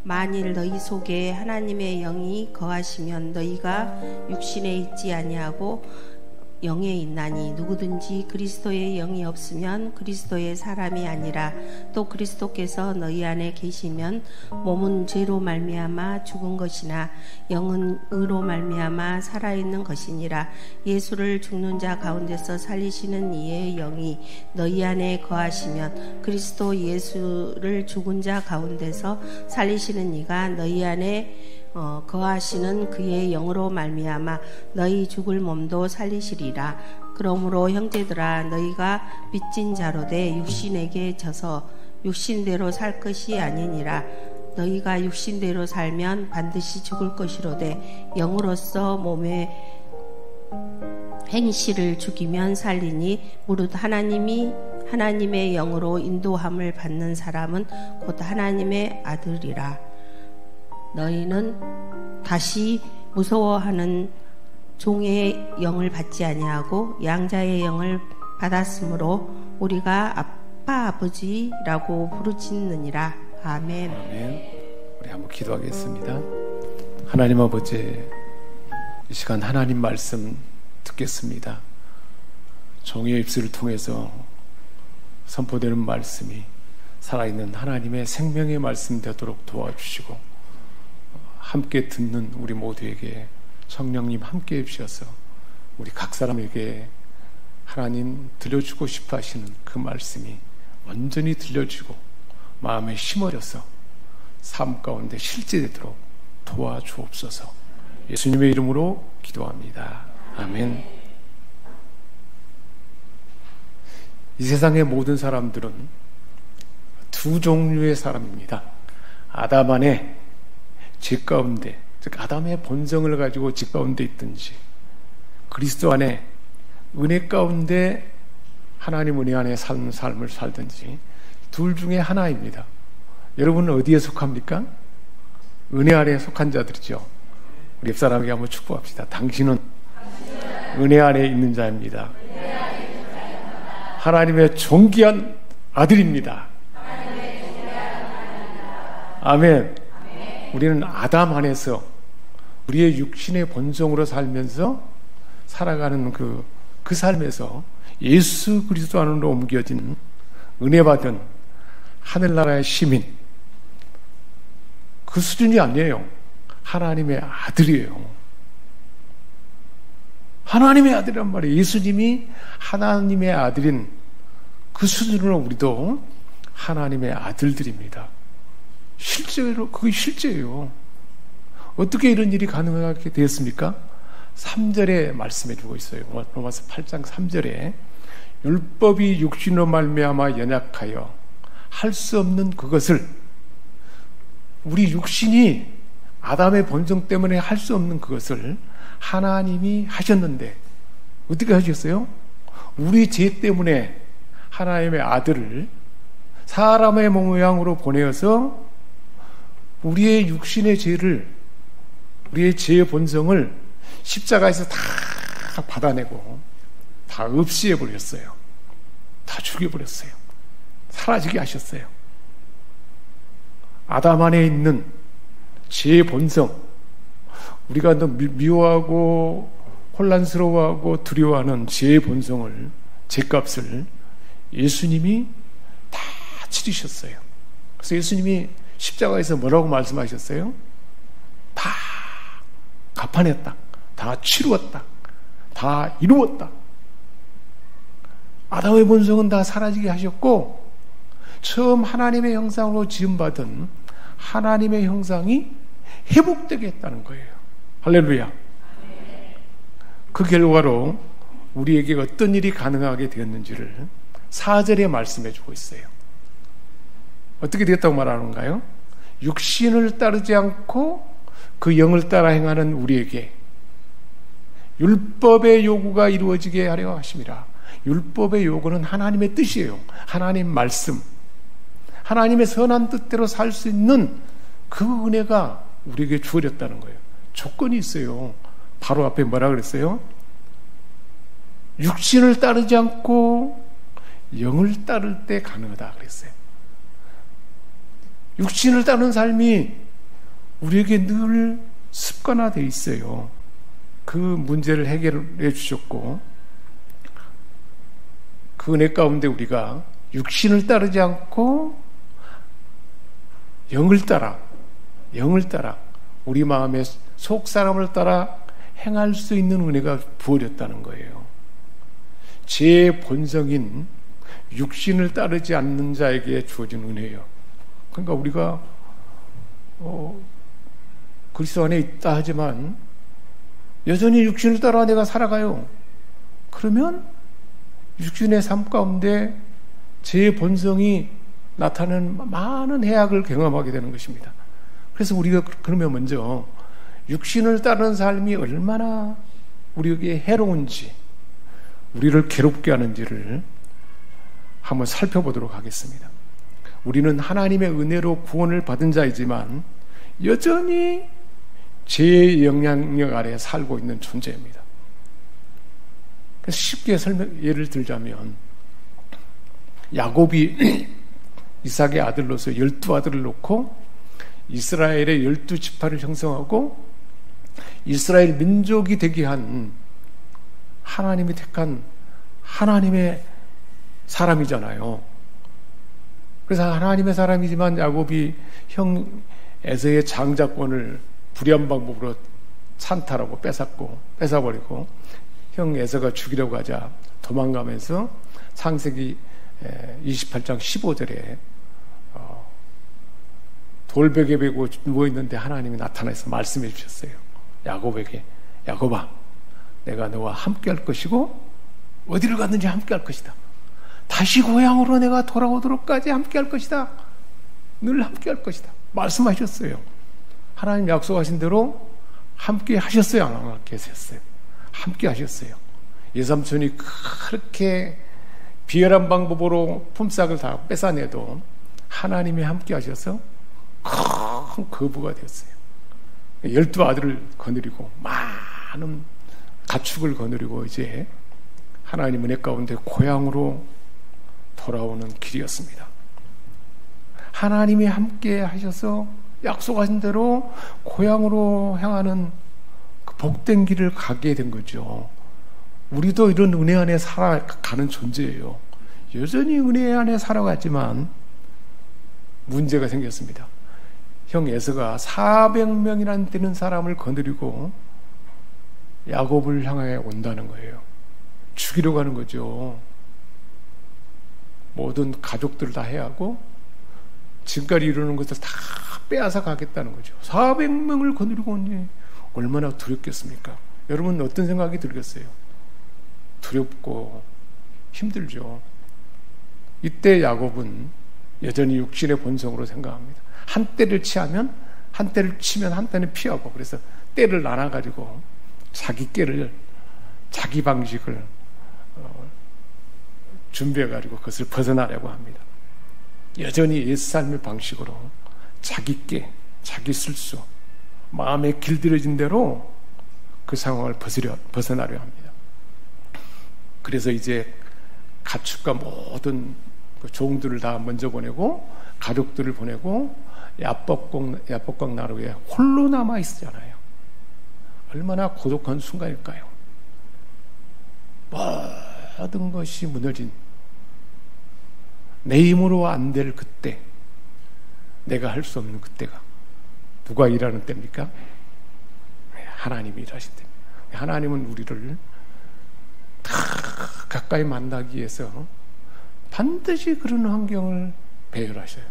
만일 너희 속에 하나님의 영이 거하시면 너희가 육신에 있지 아니하고 영에 있나니 누구든지 그리스도의 영이 없으면 그리스도의 사람이 아니라 또 그리스도께서 너희 안에 계시면 몸은 죄로 말미암아 죽은 것이나 영은 의로 말미암아 살아있는 것이니라. 예수를 죽는 자 가운데서 살리시는 이의 영이 너희 안에 거하시면 그리스도 예수를 죽은 자 가운데서 살리시는 이가 너희 안에 거하시는 그의 영으로 말미암아 너희 죽을 몸도 살리시리라. 그러므로 형제들아 너희가 빚진 자로 돼 육신에게 져서 육신대로 살 것이 아니니라. 너희가 육신대로 살면 반드시 죽을 것이로되 영으로서 몸의 행실을 죽이면 살리니 무릇 하나님의 영으로 인도함을 받는 사람은 곧 하나님의 아들이라. 너희는 다시 무서워하는 종의 영을 받지 아니하고 양자의 영을 받았으므로 우리가 아빠 아버지라고 부르짖느니라. 아멘. 아멘. 우리 한번 기도하겠습니다. 하나님 아버지, 이 시간 하나님 말씀 듣겠습니다. 종의 입술을 통해서 선포되는 말씀이 살아있는 하나님의 생명의 말씀 되도록 도와주시고 함께 듣는 우리 모두에게 성령님 함께 해주셔서 우리 각 사람에게 하나님 들려주고 싶어 하시는 그 말씀이 완전히 들려지고 마음에 심어져서 삶 가운데 실제되도록 도와주옵소서. 예수님의 이름으로 기도합니다. 아멘. 이 세상의 모든 사람들은 두 종류의 사람입니다. 아담 안에 죄 가운데, 즉 아담의 본성을 가지고 죄 가운데 있든지 그리스도 안에 은혜 가운데 하나님 은혜 안에 사는 삶을 살든지 둘 중에 하나입니다. 여러분은 어디에 속합니까? 은혜 아래에 속한 자들이죠. 우리 옆 사람에게 한번 축복합시다. 당신은 은혜 안에 있는 자입니다. 하나님의 존귀한 아들입니다. 아멘. 우리는 아담 안에서 우리의 육신의 본성으로 살면서 살아가는 그 삶에서 예수 그리스도 안으로 옮겨진 은혜 받은 하늘나라의 시민, 그 수준이 아니에요. 하나님의 아들이에요. 하나님의 아들이란 말이에요. 예수님이 하나님의 아들인 그 수준으로 우리도 하나님의 아들들입니다. 실제로 그게 실제예요. 어떻게 이런 일이 가능하게 되었습니까? 3절에 말씀해 주고 있어요. 로마서 8장 3절에 율법이 육신으로 말미암아 연약하여 할 수 없는 그것을, 우리 육신이 아담의 본성 때문에 할 수 없는 그것을 하나님이 하셨는데 어떻게 하셨어요? 우리 죄 때문에 하나님의 아들을 사람의 모양으로 보내어서 우리의 육신의 죄를, 우리의 죄의 본성을 십자가에서 다 받아내고 다 없애버렸어요. 다 죽여버렸어요. 사라지게 하셨어요. 아담 안에 있는 죄의 본성, 우리가 너무 미워하고 혼란스러워하고 두려워하는 죄의 본성을, 죄값을 예수님이 다 치르셨어요. 그래서 예수님이 십자가에서 뭐라고 말씀하셨어요? 다 갚아냈다. 다 치루었다. 다 이루었다. 아담의 본성은 다 사라지게 하셨고 처음 하나님의 형상으로 지음받은 하나님의 형상이 회복되게 했다는 거예요. 할렐루야. 그 결과로 우리에게 어떤 일이 가능하게 되었는지를 4절에 말씀해 주고 있어요. 어떻게 되었다고 말하는가요? 육신을 따르지 않고 그 영을 따라 행하는 우리에게 율법의 요구가 이루어지게 하려 하심이라. 율법의 요구는 하나님의 뜻이에요. 하나님 말씀, 하나님의 선한 뜻대로 살 수 있는 그 은혜가 우리에게 주어졌다는 거예요. 조건이 있어요. 바로 앞에 뭐라 그랬어요? 육신을 따르지 않고 영을 따를 때 가능하다 그랬어요. 육신을 따르는 삶이 우리에게 늘 습관화되어 있어요. 그 문제를 해결해 주셨고, 그 은혜 가운데 우리가 육신을 따르지 않고 영을 따라 우리 마음의 속 사람을 따라 행할 수 있는 은혜가 부어졌다는 거예요. 제 본성인 육신을 따르지 않는 자에게 주어진 은혜예요. 그러니까 우리가 그리스도 안에 있다 하지만 여전히 육신을 따라 내가 살아가요. 그러면 육신의 삶 가운데 제 본성이 나타나는 많은 해악을 경험하게 되는 것입니다. 그래서 우리가 그러면 먼저 육신을 따르는 삶이 얼마나 우리에게 해로운지, 우리를 괴롭게 하는지를 한번 살펴보도록 하겠습니다. 우리는 하나님의 은혜로 구원을 받은 자이지만 여전히 죄의 영향력 아래 살고 있는 존재입니다. 쉽게 예를 들자면 야곱이 이삭의 아들로서 12아들을 놓고 이스라엘의 12지파를 형성하고 이스라엘 민족이 되게 한 하나님이 택한 하나님의 사람이잖아요. 그래서 하나님의 사람이지만 야곱이 형 에서의 장자권을 불의한 방법으로 찬탈하고 뺏어버리고 형 에서가 죽이려고 하자 도망가면서 창세기 28장 15절에 돌베개 베고 누워있는데 하나님이 나타나서 말씀해 주셨어요. 야곱에게, 야곱아, 내가 너와 함께 할 것이고 어디를 갔는지 함께 할 것이다. 다시 고향으로 내가 돌아오도록까지 함께 할 것이다. 늘 함께 할 것이다. 말씀하셨어요. 하나님 약속하신 대로 함께 하셨어요? 안 함께 하셨어요? 함께 하셨어요. 예삼촌이 그렇게 비열한 방법으로 품삯을 다 뺏어내도 하나님이 함께 하셔서 큰 거부가 되었어요. 12아들을 거느리고 많은 가축을 거느리고 이제 하나님 은혜 가운데 고향으로 돌아오는 길이었습니다. 하나님이 함께 하셔서 약속하신 대로 고향으로 향하는 그 복된 길을 가게 된 거죠. 우리도 이런 은혜 안에 살아가는 존재예요. 여전히 은혜 안에 살아갔지만 문제가 생겼습니다. 형 에서가 400명이나 되는 사람을 거느리고 야곱을 향해 온다는 거예요. 죽이러 가는 거죠. 모든 가족들을 다 해하고 지금까지 이루는 것을 다 빼앗아 가겠다는 거죠. 400명을 거느리고 오니 얼마나 두렵겠습니까? 여러분 어떤 생각이 들겠어요? 두렵고 힘들죠. 이때 야곱은 여전히 육신의 본성으로 생각합니다. 한 때를 치면 한 때는 피하고, 그래서 때를 나눠가지고 자기 꾀를, 자기 방식을 준비해가지고 그것을 벗어나려고 합니다. 여전히 옛삶의 방식으로 자기 꾀, 자기 실수, 마음에 길들여진 대로 그 상황을 벗어나려 합니다. 그래서 이제 가축과 모든 그 종들을 다 먼저 보내고 가족들을 보내고 야복강 나루에 홀로 남아 있잖아요. 얼마나 고독한 순간일까요? 모든 것이 무너진, 내 힘으로 안 될 그때, 내가 할 수 없는 그때가 누가 일하는 때입니까? 하나님이 일하신 때입니다. 하나님은 우리를 다 가까이 만나기 위해서 반드시 그런 환경을 배열하셔요.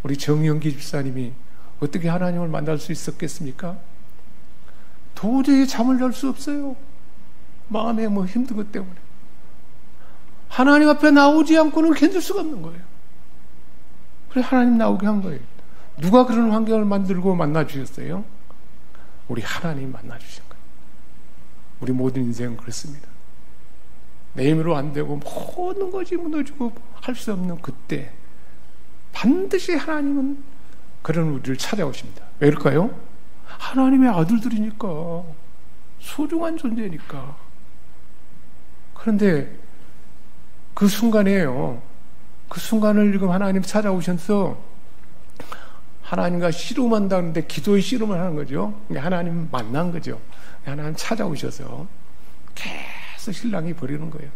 우리 정영기 집사님이 어떻게 하나님을 만날 수 있었겠습니까? 도저히 잠을 잘 수 없어요. 마음에 힘든 것 때문에. 하나님 앞에 나오지 않고는 견딜 수가 없는 거예요. 그래서 하나님 나오게 한 거예요. 누가 그런 환경을 만들고 만나주셨어요? 우리 하나님 만나주신 거예요. 우리 모든 인생은 그렇습니다. 내 힘으로 안 되고 모든 것이 무너지고 할 수 없는 그때 반드시 하나님은 그런 우리를 찾아오십니다. 왜일까요? 하나님의 아들들이니까, 소중한 존재니까. 그런데 그 순간이에요. 그 순간을 지금 하나님 찾아오셔서 하나님과 씨름한다는데 기도의 씨름을 하는 거죠. 하나님 만난 거죠. 하나님 찾아오셔서 계속 신랑이 버리는 거예요.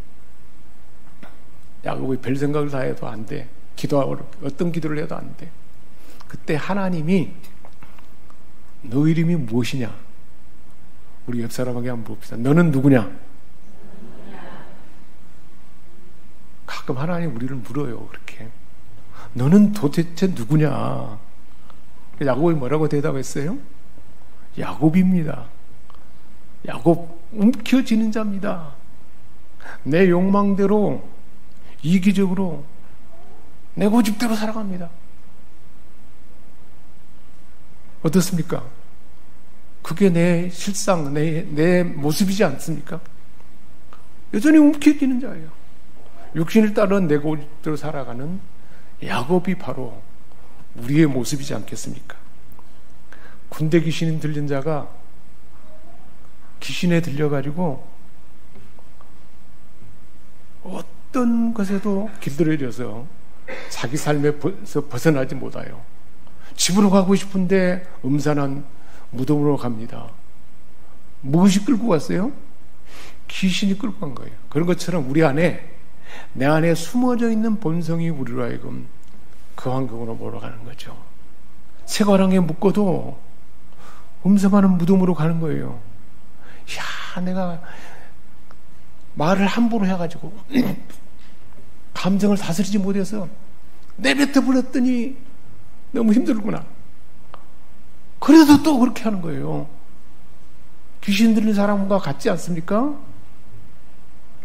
야곱이 별 생각을 다 해도 안 돼. 어떤 기도를 해도 안 돼. 그때 하나님이 너 이름이 무엇이냐? 우리 옆 사람에게 한번 봅시다. 너는 누구냐? 가끔 하나님 우리를 물어요. 그렇게. 너는 도대체 누구냐? 야곱이 뭐라고 대답했어요? 야곱입니다. 야곱, 움켜쥐는 자입니다. 내 욕망대로 이기적으로 내 고집대로 살아갑니다. 어떻습니까? 그게 내 실상, 내 모습이지 않습니까? 여전히 움켜쥐는 자예요. 육신을 따른 내 고집대로 살아가는 야곱이 바로 우리의 모습이지 않겠습니까? 군대 귀신이 들린 자가 귀신에 들려가지고 어떤 것에도 길들여져서 자기 삶에서 벗어나지 못해요. 집으로 가고 싶은데 음산한 무덤으로 갑니다. 무엇이 끌고 갔어요? 귀신이 끌고 간 거예요. 그런 것처럼 내 안에 숨어져 있는 본성이 우리로 하여금 그 환경으로 몰아가는 거죠. 쇠가랑에 묶어도 음성하는 무덤으로 가는 거예요. 야, 내가 말을 함부로 해가지고 감정을 다스리지 못해서 내뱉어 버렸더니 너무 힘들구나. 그래도 또 그렇게 하는 거예요. 귀신 들린 사람과 같지 않습니까?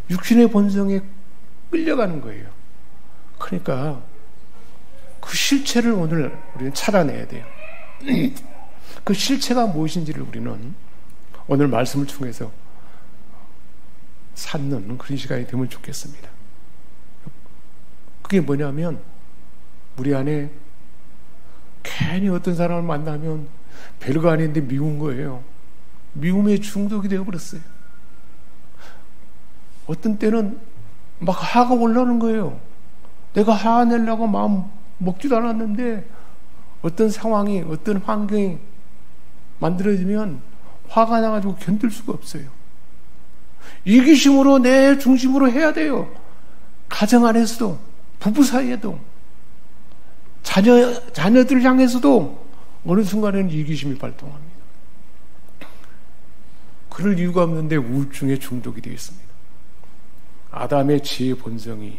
육신의 본성에 끌려가는 거예요. 그러니까 그 실체를 오늘 우리는 찾아내야 돼요. 그 실체가 무엇인지를 우리는 오늘 말씀을 통해서 찾는 그런 시간이 되면 좋겠습니다. 그게 뭐냐면 우리 안에 괜히 어떤 사람을 만나면 별거 아닌데 미운 거예요. 미움에 중독이 되어버렸어요. 어떤 때는 막 화가 올라오는 거예요. 내가 화내려고 마음 먹지도 않았는데 어떤 상황이, 어떤 환경이 만들어지면 화가 나가지고 견딜 수가 없어요. 이기심으로 내 중심으로 해야 돼요. 가정 안에서도, 부부 사이에도, 자녀들 향해서도 어느 순간에는 이기심이 발동합니다. 그럴 이유가 없는데 우울증에 중독이 되어 있습니다. 아담의 지혜 본성이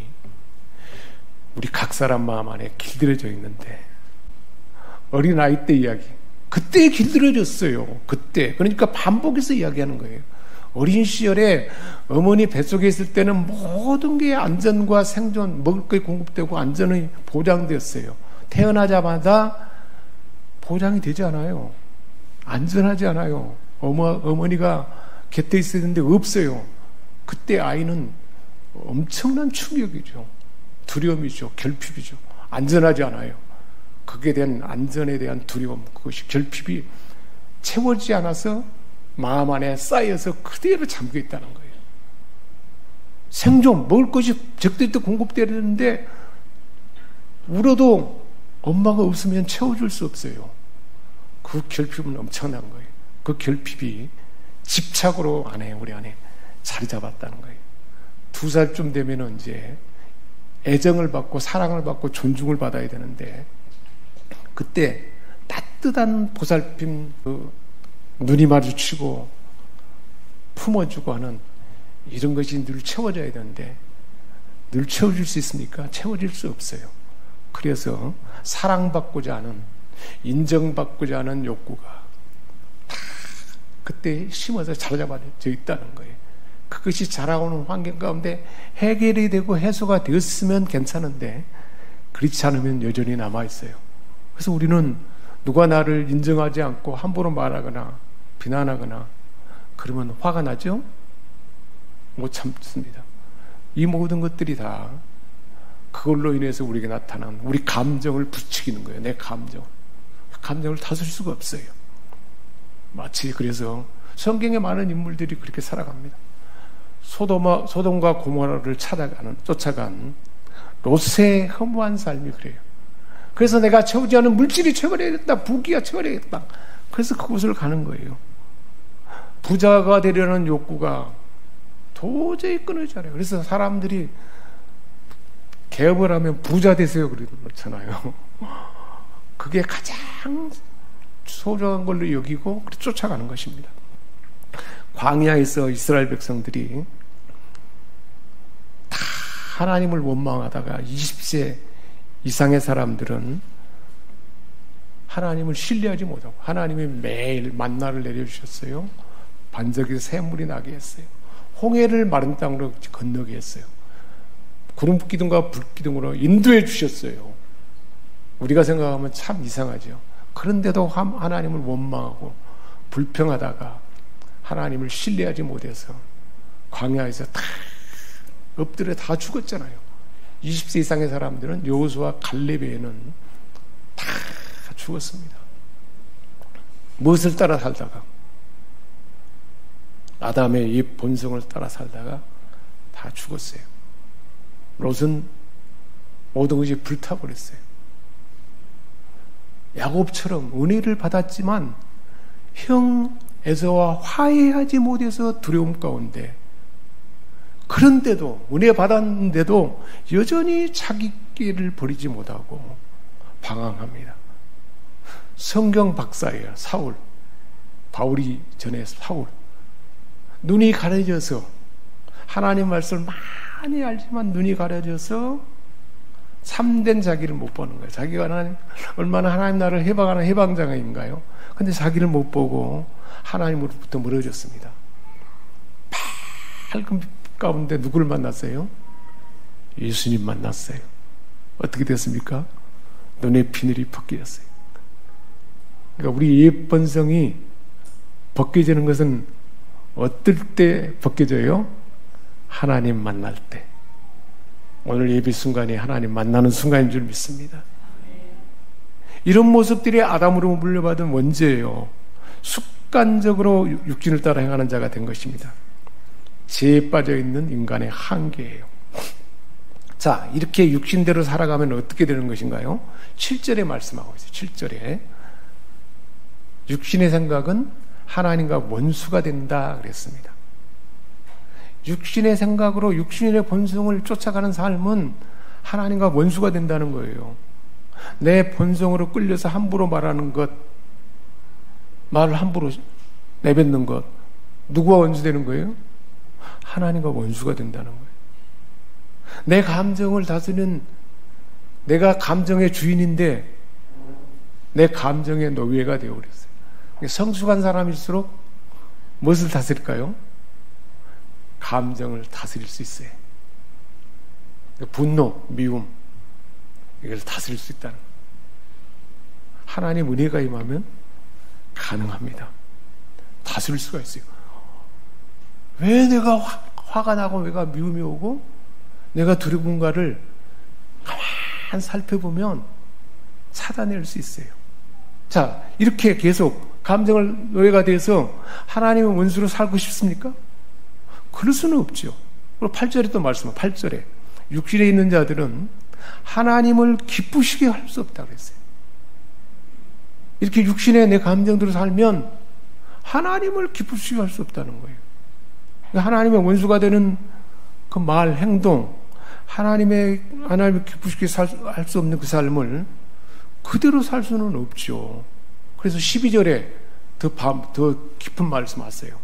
우리 각 사람 마음 안에 길들여져 있는데 어린 아이 때 이야기, 그때 길들여졌어요. 그때. 그러니까 반복해서 이야기하는 거예요. 어린 시절에 어머니 뱃속에 있을 때는 모든 게 안전과 생존, 먹을 게 공급되고 안전이 보장되었어요. 태어나자마자 보장이 되지 않아요. 안전하지 않아요. 어머니가 곁에 있었는데 없어요. 그때 아이는 엄청난 충격이죠. 두려움이죠. 결핍이죠. 안전하지 않아요. 거기에 대한 안전에 대한 두려움, 그것이 결핍이 채워지지 않아서 마음 안에 쌓여서 그대로 잠겨 있다는 거예요. 생존, 먹을 것이 적절히 공급되는데 울어도 엄마가 없으면 채워줄 수 없어요. 그 결핍은 엄청난 거예요. 그 결핍이 집착으로 우리 안에 자리 잡았다는 거예요. 2살쯤 되면은 이제 애정을 받고 사랑을 받고 존중을 받아야 되는데 그때 따뜻한 보살핌, 눈이 마주치고 품어주고 하는 이런 것이 늘 채워져야 되는데 늘 채워줄 수 있습니까? 채워질 수 없어요. 그래서 사랑받고자 하는, 인정받고자 하는 욕구가 다 그때 심어서 자리잡아져 있다는 거예요. 그것이 자라오는 환경 가운데 해결이 되고 해소가 되었으면 괜찮은데 그렇지 않으면 여전히 남아있어요. 그래서 우리는 누가 나를 인정하지 않고 함부로 말하거나 비난하거나 그러면 화가 나죠? 못 참습니다. 이 모든 것들이 다 그걸로 인해서 우리에게 나타난 우리 감정을 부추기는 거예요. 내 감정을 다스릴 수가 없어요. 마치 그래서 성경에 많은 인물들이 그렇게 살아갑니다. 소돔과 고모라를 쫓아간 롯의 허무한 삶이 그래요. 그래서 내가 채우지 않은 물질이 채워야겠다. 부귀가 채워야겠다. 그래서 그곳을 가는 거예요. 부자가 되려는 욕구가 도저히 끊어지지 않아요. 그래서 사람들이 개업을 하면 부자 되세요 그러잖아요. 그게 가장 소중한 걸로 여기고 쫓아가는 것입니다. 광야에서 이스라엘 백성들이 다 하나님을 원망하다가 20세 이상의 사람들은 하나님을 신뢰하지 못하고 하나님이 매일 만나를 내려주셨어요. 반석에서 샘물이 나게 했어요. 홍해를 마른 땅으로 건너게 했어요. 구름 기둥과 불 기둥으로 인도해 주셨어요. 우리가 생각하면 참 이상하죠. 그런데도 하나님을 원망하고 불평하다가 하나님을 신뢰하지 못해서 광야에서 다 엎드려 다 죽었잖아요. 20세 이상의 사람들은 여호수아 갈렙에는 다 죽었습니다. 무엇을 따라 살다가? 아담의 이 본성을 따라 살다가 다 죽었어요. 롯은 모든 것이 불타버렸어요. 야곱처럼 은혜를 받았지만 형 에서와 화해하지 못해서 두려움 가운데, 그런데도 은혜 받았는데도 여전히 자기 길을 버리지 못하고 방황합니다. 성경 박사예요. 사울, 바울이 전에 사울. 눈이 가려져서 하나님 말씀을 많이 알지만 눈이 가려져서 참된 자기를 못 보는 거예요. 자기가 얼마나 하나님 나라를 해방하는 해방장인가요? 근데 자기를 못 보고 하나님으로부터 멀어졌습니다. 밝은 빛 가운데 누구를 만났어요? 예수님 만났어요. 어떻게 됐습니까? 눈에 비늘이 벗겨졌어요. 그러니까 우리 옛 본성이 벗겨지는 것은 어떨 때 벗겨져요? 하나님 만날 때. 오늘 예배 순간이 하나님 만나는 순간인 줄 믿습니다. 이런 모습들이 아담으로 물려받은 원죄예요. 습관적으로 육신을 따라 행하는 자가 된 것입니다. 죄에 빠져있는 인간의 한계예요. 자, 이렇게 육신대로 살아가면 어떻게 되는 것인가요? 7절에 말씀하고 있어요. 7절에 육신의 생각은 하나님과 원수가 된다 그랬습니다. 육신의 생각으로 육신의 본성을 쫓아가는 삶은 하나님과 원수가 된다는 거예요. 내 본성으로 끌려서 함부로 말하는 것, 말을 함부로 내뱉는 것, 누구와 원수되는 거예요? 하나님과 원수가 된다는 거예요. 내 감정을 다스리는, 내가 감정의 주인인데 내 감정의 노예가 되어버렸어요. 성숙한 사람일수록 무엇을 다스릴까요? 감정을 다스릴 수 있어요. 분노, 미움, 이걸 다스릴 수 있다는 거예요. 하나님 은혜가 임하면 가능합니다. 다스릴 수가 있어요. 왜 내가 화가 나고 내가 미움이 오고 내가 두려움가를 가만 살펴보면 찾아낼 수 있어요. 자, 이렇게 계속 감정을 노예가 돼서 하나님의 원수로 살고 싶습니까? 그럴 수는 없죠. 그리고 8절에 또 말씀해요. 8절에 육신에 있는 자들은 하나님을 기쁘시게 할 수 없다고 했어요. 이렇게 육신에 내 감정대로 살면 하나님을 기쁘시게 할 수 없다는 거예요. 하나님의 원수가 되는 그 말, 행동, 하나님을 기쁘시게 할 수 없는 그 삶을 그대로 살 수는 없죠. 그래서 12절에 더 깊은 말씀하세요.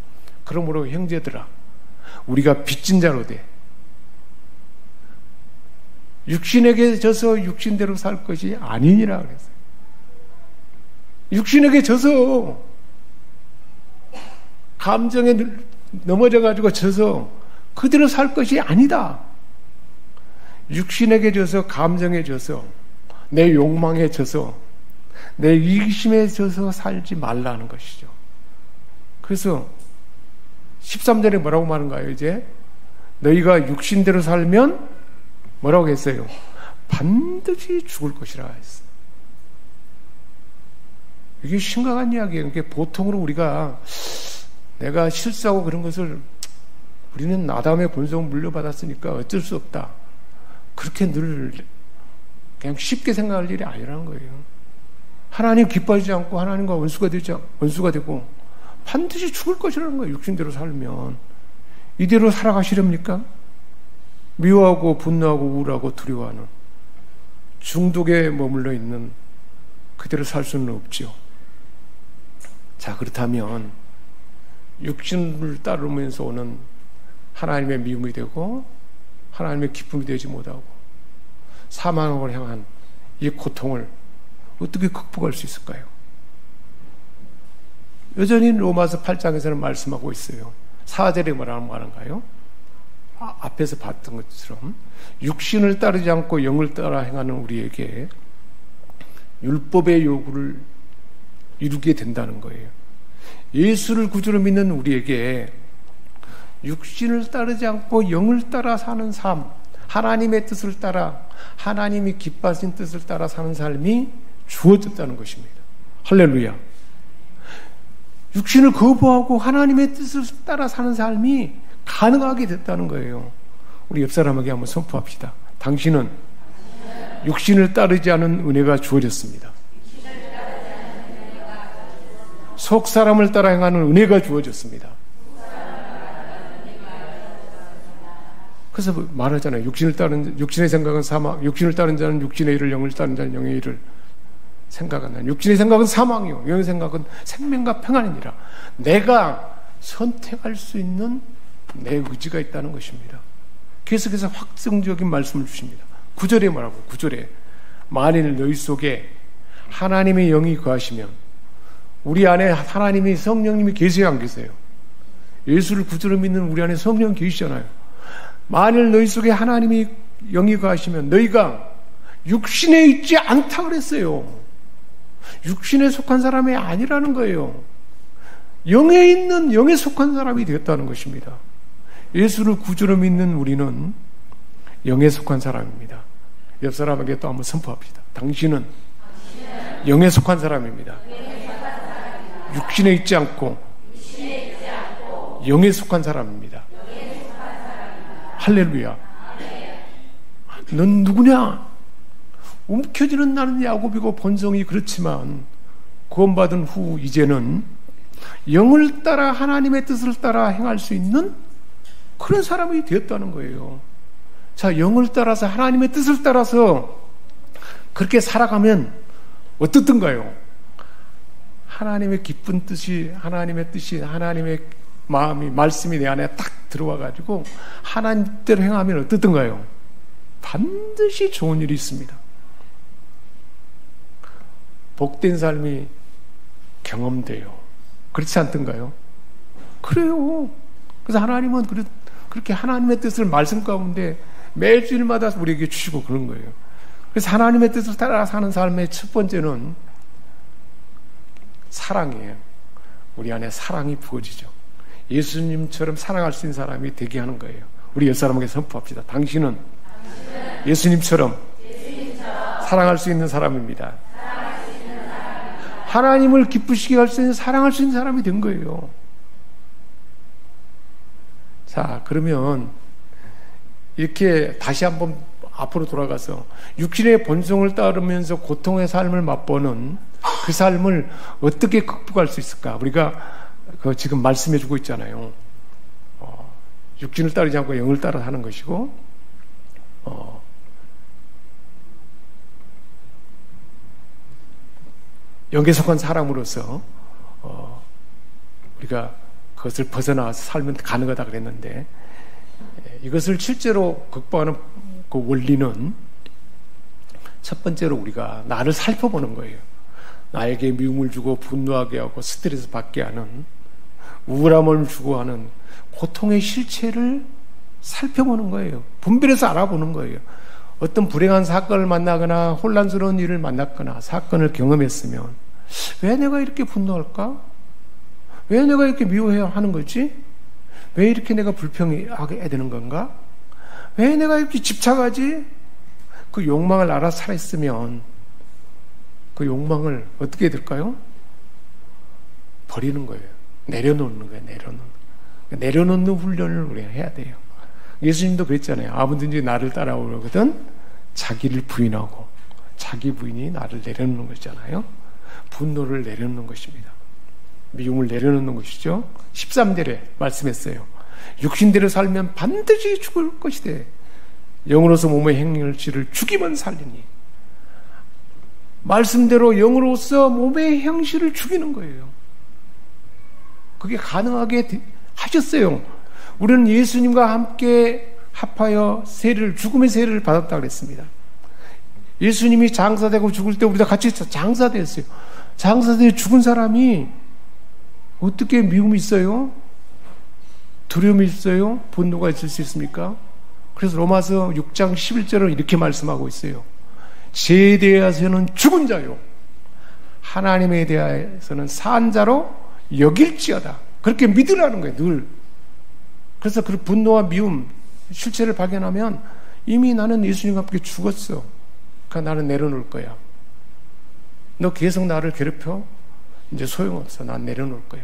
그러므로 형제들아, 우리가 빚진 자로 돼 육신에게 져서 육신대로 살 것이 아니니라 그랬어요. 육신에게 져서 감정에 넘어져가지고 져서 그대로 살 것이 아니다. 육신에게 져서, 감정에 져서, 내 욕망에 져서, 내 이기심에 져서 살지 말라는 것이죠. 그래서 13절에 뭐라고 말하는가요? 이제 너희가 육신대로 살면 뭐라고 했어요? 반드시 죽을 것이라 했어요. 이게 심각한 이야기예요. 그러니까 보통으로 우리가 내가 실수하고 그런 것을 우리는 아담의 본성을 물려받았으니까 어쩔 수 없다. 그렇게 늘 그냥 쉽게 생각할 일이 아니라는 거예요. 하나님 기뻐하지 않고 하나님과 원수가 되고 반드시 죽을 것이라는 거예요. 육신대로 살면. 이대로 살아가시렵니까? 미워하고 분노하고 우울하고 두려워하는 중독에 머물러 있는 그대로 살 수는 없지요. 자, 그렇다면 육신을 따르면서 오는 하나님의 미움이 되고 하나님의 기쁨이 되지 못하고 사망을 향한 이 고통을 어떻게 극복할 수 있을까요? 여전히 로마서 8장에서는 말씀하고 있어요. 4절에 뭐라고 말한가요? 앞에서 봤던 것처럼 육신을 따르지 않고 영을 따라 행하는 우리에게 율법의 요구를 이루게 된다는 거예요. 예수를 구주로 믿는 우리에게 육신을 따르지 않고 영을 따라 사는 삶, 하나님의 뜻을 따라 하나님이 기뻐하신 뜻을 따라 사는 삶이 주어졌다는 것입니다. 할렐루야. 육신을 거부하고 하나님의 뜻을 따라 사는 삶이 가능하게 됐다는 거예요. 우리 옆 사람에게 한번 선포합시다. 당신은 육신을 따르지 않은 은혜가 주어졌습니다. 속 사람을 따라 행하는 은혜가 주어졌습니다. 그래서 말하잖아요. 육신의 생각은 사망, 육신을 따른 자는 육신의 일을, 영을 따른 자는 영의 일을 생각한다. 육신의 생각은 사망이요, 영의 생각은 생명과 평안이니라. 내가 선택할 수 있는 내 의지가 있다는 것입니다. 계속해서 확정적인 말씀을 주십니다. 9절에 뭐라고? 9절에 만일 너희 속에 하나님의 영이 거하시면, 우리 안에 하나님이 성령님이 계세요, 안 계세요? 예수를 구주로 믿는 우리 안에 성령 계시잖아요. 만일 너희 속에 하나님이 영이 거하시면 너희가 육신에 있지 않다 그랬어요. 육신에 속한 사람이 아니라는 거예요. 영에 있는, 영에 속한 사람이 되었다는 것입니다. 예수를 구주로 믿는 우리는 영에 속한 사람입니다. 옆 사람에게 또 한번 선포합시다. 당신은 영에 속한 사람입니다. 육신에 있지 않고 영에 속한 사람입니다. 할렐루야. 넌 누구냐? 움켜쥐는 나는 야곱이고 본성이 그렇지만 구원받은 후 이제는 영을 따라 하나님의 뜻을 따라 행할 수 있는 그런 사람이 되었다는 거예요. 자, 영을 따라서 하나님의 뜻을 따라서 그렇게 살아가면 어떻든가요? 하나님의 기쁜 뜻이, 하나님의 뜻이, 하나님의 마음이, 말씀이 내 안에 딱 들어와가지고 하나님 뜻대로 행하면 어떻든가요? 반드시 좋은 일이 있습니다. 복된 삶이 경험돼요. 그렇지 않던가요? 그래요. 그래서 하나님은 그렇게 하나님의 뜻을 말씀 가운데 매주일마다 우리에게 주시고 그런 거예요. 그래서 하나님의 뜻을 따라 사는 삶의 첫 번째는 사랑이에요. 우리 안에 사랑이 부어지죠. 예수님처럼 사랑할 수 있는 사람이 되게 하는 거예요. 우리 옆 사람에게 선포합시다. 당신은 예수님처럼 사랑할 수 있는 사람입니다. 하나님을 기쁘시게 할 수 있는, 사랑할 수 있는 사람이 된 거예요. 자, 그러면 이렇게 다시 한번 앞으로 돌아가서 육신의 본성을 따르면서 고통의 삶을 맛보는 그 삶을 어떻게 극복할 수 있을까? 우리가 지금 말씀해 주고 있잖아요. 육신을 따르지 않고 영을 따라 하는 것이고, 영에 속한 사람으로서 우리가 그것을 벗어나서 살면 가능하다 그랬는데, 이것을 실제로 극복하는 그 원리는 첫 번째로 우리가 나를 살펴보는 거예요. 나에게 미움을 주고 분노하게 하고 스트레스 받게 하는, 우울함을 주고 하는 고통의 실체를 살펴보는 거예요. 분별해서 알아보는 거예요. 어떤 불행한 사건을 만나거나 혼란스러운 일을 만났거나 사건을 경험했으면 왜 내가 이렇게 분노할까? 왜 내가 이렇게 미워해야 하는 거지? 왜 이렇게 내가 불평하게 되는 건가? 왜 내가 이렇게 집착하지? 그 욕망을 알아 살았으면 그 욕망을 어떻게 해야 될까요? 버리는 거예요. 내려놓는 거예요. 내려놓는 훈련을 우리가 해야 돼요. 예수님도 그랬잖아요. 아무든지 나를 따라오려거든 자기를 부인하고 자기 부인이 나를 내려놓는 것이잖아요. 분노를 내려놓는 것입니다. 미움을 내려놓는 것이죠. 13절에 말씀했어요. 육신대로 살면 반드시 죽을 것이되 영으로서 몸의 행실을 죽이면 살리니. 말씀대로 영으로서 몸의 행실을 죽이는 거예요. 그게 가능하게 하셨어요. 우리는 예수님과 함께 합하여 세례를, 죽음의 세례를 받았다 그랬습니다. 예수님이 장사되고 죽을 때 우리가 같이 장사되었어요. 장사되어 죽은 사람이 어떻게 미움이 있어요? 두려움이 있어요? 분노가 있을 수 있습니까? 그래서 로마서 6장 11절은 이렇게 말씀하고 있어요. 죄에 대해서는 죽은 자요, 하나님에 대해서는 산 자로 여길지어다. 그렇게 믿으라는 거예요, 늘. 그래서 그 분노와 미움, 실체를 발견하면 이미 나는 예수님과 함께 죽었어. 그러니까 나는 내려놓을 거야. 너 계속 나를 괴롭혀? 이제 소용없어. 난 내려놓을 거야.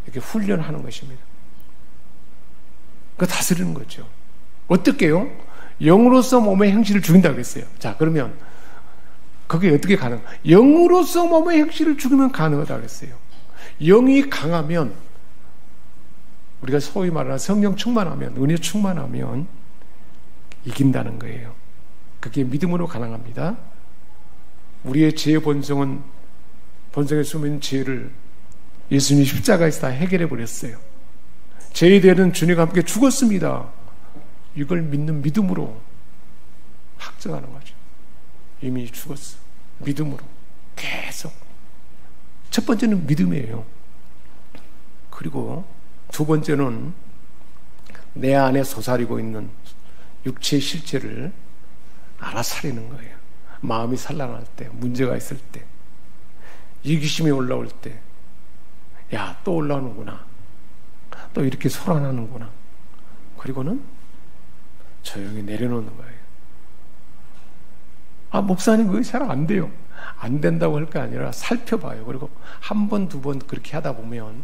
이렇게 훈련하는 것입니다. 그 다스리는 거죠. 어떻게요? 영으로서 몸의 행실을 죽인다고 그랬어요. 자, 그러면 그게 어떻게 가능해요? 영으로서 몸의 행실을 죽이면 가능하다고 그랬어요. 영이 강하면, 우리가 소위 말하는 성령 충만하면, 은혜 충만하면 이긴다는 거예요. 그게 믿음으로 가능합니다. 우리의 죄의 본성에 숨은 죄를 예수님이 십자가에서 다 해결해 버렸어요. 죄에 대한 주님과 함께 죽었습니다. 이걸 믿는 믿음으로 확증하는 거죠. 이미 죽었어. 믿음으로 계속. 첫 번째는 믿음이에요. 그리고 두 번째는 내 안에 솟아리고 있는 육체의 실체를 알아차리는 거예요. 마음이 산란할 때, 문제가 있을 때, 이기심이 올라올 때, 야, 또 올라오는구나, 또 이렇게 소란하는구나. 그리고는 조용히 내려놓는 거예요. 아, 목사님 그게 잘 안 돼요. 안 된다고 할 게 아니라 살펴봐요. 그리고 한 번, 두 번 그렇게 하다 보면,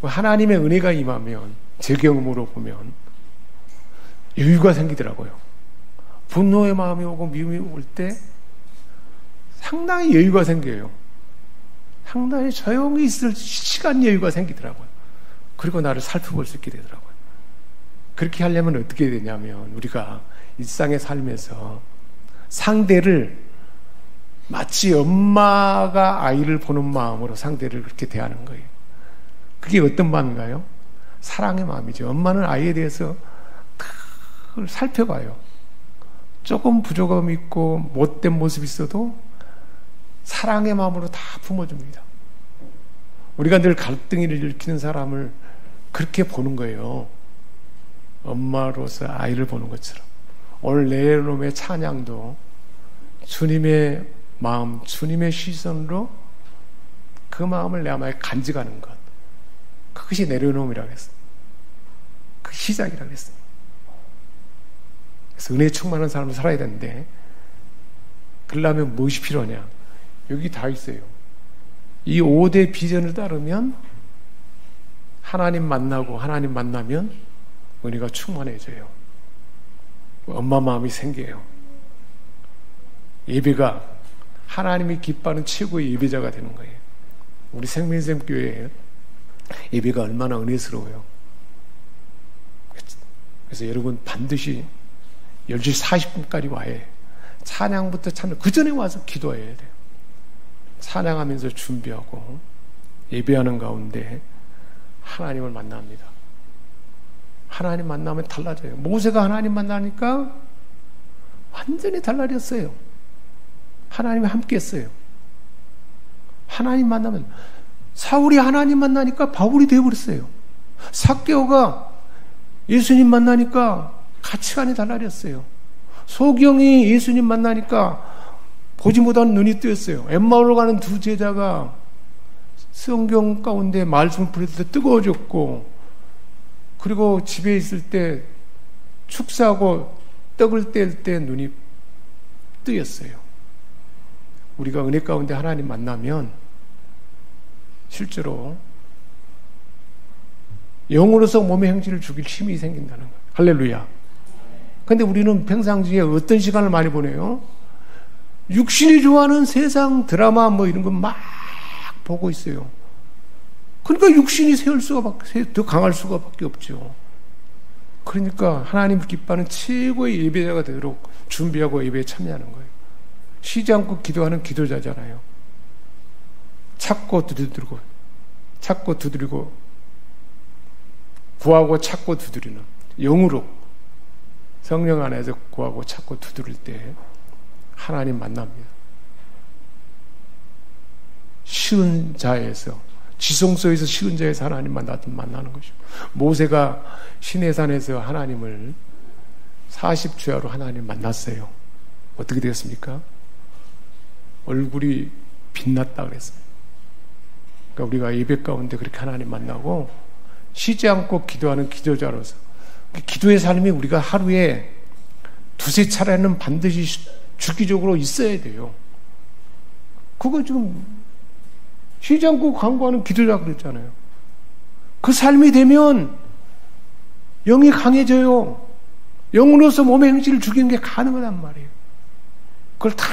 하나님의 은혜가 임하면, 제 경험으로 보면 여유가 생기더라고요. 분노의 마음이 오고 미움이 올 때 상당히 여유가 생겨요. 상당히 조용히 있을 시간 여유가 생기더라고요. 그리고 나를 살펴볼 수 있게 되더라고요. 그렇게 하려면 어떻게 되냐면, 우리가 일상의 삶에서 상대를 마치 엄마가 아이를 보는 마음으로 상대를 그렇게 대하는 거예요. 그게 어떤 마음인가요? 사랑의 마음이죠. 엄마는 아이에 대해서 그걸 살펴봐요. 조금 부족함이 있고 못된 모습이 있어도 사랑의 마음으로 다 품어줍니다. 우리가 늘 갈등을 일으키는 사람을 그렇게 보는 거예요. 엄마로서 아이를 보는 것처럼. 오늘 내려놓음의 찬양도 주님의 마음, 주님의 시선으로 그 마음을 내 마음에 간직하는 것, 그것이 내려놓음이라고 했어요. 그 시작이라고 했어요. 그래서 은혜에 충만한 삶을 살아야 되는데, 그러려면 무엇이 필요하냐? 여기 다 있어요. 이 5대 비전을 따르면, 하나님 만나고 하나님 만나면 은혜가 충만해져요. 엄마 마음이 생겨요. 예배가 하나님이 기뻐하는 최고의 예배자가 되는 거예요. 우리 생명샘교회 예배가 얼마나 은혜스러워요. 그래서 여러분 반드시 10시 40분까지 와야 해요. 찬양부터 참여, 그 전에 와서 기도해야 돼요. 찬양하면서 준비하고 예배하는 가운데 하나님을 만납니다. 하나님 만나면 달라져요. 모세가 하나님 만나니까 완전히 달라졌어요. 하나님이 함께 했어요. 하나님 만나면, 사울이 하나님 만나니까 바울이 되어버렸어요. 삭개오가 예수님 만나니까 가치관이 달라졌어요. 소경이 예수님 만나니까 보지 못하는 눈이 뜨였어요. 엠마오로 가는 두 제자가 성경 가운데 말씀을 부릴 때 뜨거워졌고, 그리고 집에 있을 때 축사하고 떡을 뗄 때 눈이 뜨였어요. 우리가 은혜 가운데 하나님 만나면 실제로 영으로서 몸의 행실을 죽일 힘이 생긴다는 거예요. 할렐루야. 근데 우리는 평상시에 어떤 시간을 많이 보내요? 육신이 좋아하는 세상 드라마 뭐 이런 거 막 보고 있어요. 그러니까 육신이 더 강할 수가밖에 없죠. 그러니까 하나님을 기뻐하는 최고의 예배자가 되도록 준비하고 예배에 참여하는 거예요. 쉬지 않고 기도하는 기도자잖아요. 찾고 두드리고, 찾고 두드리고, 구하고 찾고 두드리는 영으로 성령 안에서 구하고 찾고 두드릴 때 하나님 만납니다. 쉬운 자에서, 지성소에서 쉬운 자에서 하나님 만나는 것이고, 모세가 시내산에서 하나님을 40주야로 하나님 만났어요. 어떻게 되었습니까? 얼굴이 빛났다 그랬어요. 그러니까 우리가 예배 가운데 그렇게 하나님 만나고 쉬지 않고 기도하는 기도자로서, 기도의 삶이 우리가 하루에 두세 차례는 반드시 주기적으로 있어야 돼요. 그거 지금 쉬지 않고 간구하는 기도자 그랬잖아요. 그 삶이 되면 영이 강해져요. 영으로서 몸의 행실을 죽이는 게 가능하단 말이에요. 그걸 다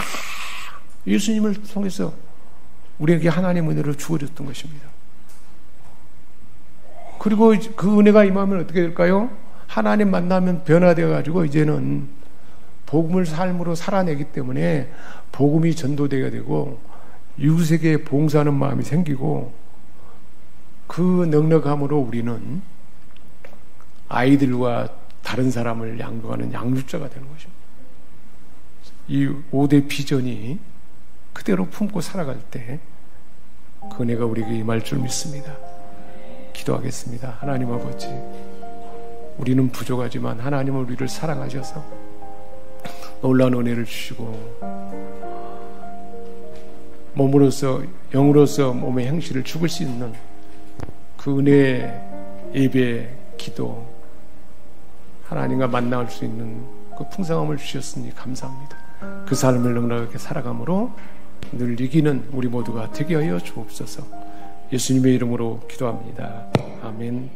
예수님을 통해서 우리에게 하나님의 은혜를 주어줬던 것입니다. 그리고 그 은혜가 임하면 어떻게 될까요? 하나님 만나면 변화되어가지고 이제는 복음을 삶으로 살아내기 때문에 복음이 전도되게 되고 이웃에게 봉사하는 마음이 생기고, 그 넉넉함으로 우리는 아이들과 다른 사람을 양육하는 양육자가 되는 것입니다. 이 5대 비전이 그대로 품고 살아갈 때 그 은혜가 우리에게 임할 줄 믿습니다. 기도하겠습니다. 하나님 아버지, 우리는 부족하지만 하나님은 우리를 사랑하셔서 놀라운 은혜를 주시고, 몸으로서 영으로서 몸의 행실을 죽을 수 있는 그 은혜의 예배, 기도, 하나님과 만날 수 있는 그 풍성함을 주셨으니 감사합니다. 그 삶을 넉넉하게 살아감으로 늘 이기는 우리 모두가 되게 하여 주옵소서. 예수님의 이름으로 기도합니다. 아멘.